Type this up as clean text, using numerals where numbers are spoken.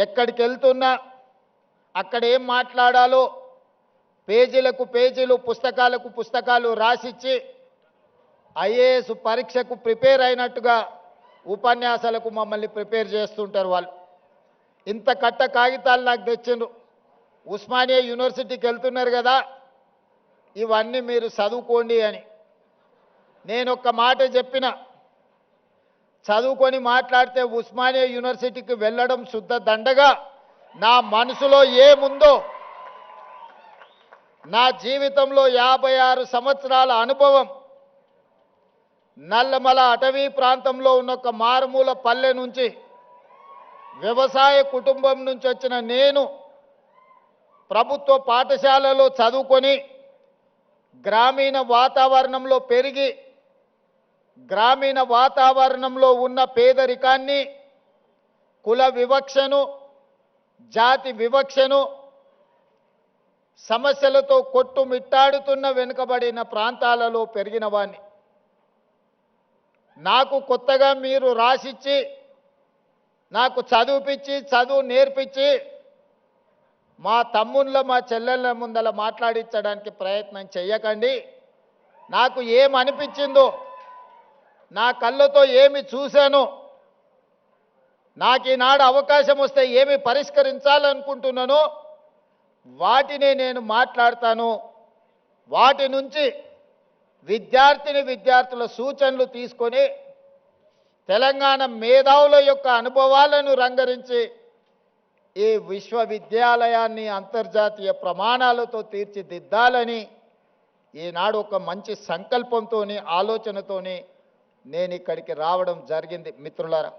ఎక్కడికి వెళ్తున్నా అక్కడ ఏం మాట్లాడాలో పేజీలకు పేజీలు పుస్తకాలకు పుస్తకాలు రాసిచ్చి ఐఏఎస్ పరీక్షకు ప్రిపేర్ అయినట్టుగా ఉపన్యాసాలకు మమ్మల్ని ప్రిపేర్ చేస్తుంటారు వాళ్ళు. ఇంత కట్ట కాగితాలు నాకు తెచ్చిండ్రు. ఉస్మానియా యూనివర్సిటీకి వెళ్తున్నారు కదా, ఇవన్నీ మీరు చదువుకోండి అని. నేను ఒక్క మాట చెప్పిన, చదువుకొని మాట్లాడితే ఉస్మానియా యూనివర్సిటీకి వెళ్ళడం శుద్ధ దండగా. నా మనసులో ఏముందో, నా జీవితంలో 56 సంవత్సరాల అనుభవం, నల్లమల అటవీ ప్రాంతంలో ఉన్న ఒక మారుమూల పల్లె నుంచి, వ్యవసాయ కుటుంబం నుంచి వచ్చిన నేను ప్రభుత్వ పాఠశాలలో చదువుకొని గ్రామీణ వాతావరణంలో పెరిగి గ్రామీణ వాతావరణంలో ఉన్న పేదరికాన్ని, కుల వివక్షను, జాతి వివక్షను, సమస్యలతో కొట్టుమిట్టాడుతున్న వెనుకబడిన ప్రాంతాలలో పెరిగిన వాణ్ణి. నాకు కొత్తగా మీరు రాసిచ్చి, నాకు చదువుపిచ్చి, చదువు నేర్పించి, మా తమ్ముళ్ళ మా చెల్లెళ్ళ ముందల మాట్లాడించడానికి ప్రయత్నం చెయ్యకండి. నాకు ఏమనిపించిందో, నా కళ్ళతో ఏమి చూశానో, నాకు ఈనాడు అవకాశం వస్తే ఏమి పరిష్కరించాలనుకుంటున్నానో వాటినే నేను మాట్లాడతాను. వాటి నుంచి విద్యార్థుల సూచనలు తీసుకొని తెలంగాణ మేధావుల యొక్క అనుభవాలను రంగరించి ఈ విశ్వవిద్యాలయాన్ని అంతర్జాతీయ ప్రమాణాలతో తీర్చిదిద్దాలని ఈనాడు ఒక మంచి సంకల్పంతోని, ఆలోచనతోని నేను ఇక్కడికి రావడం జరిగింది. మిత్రులారా,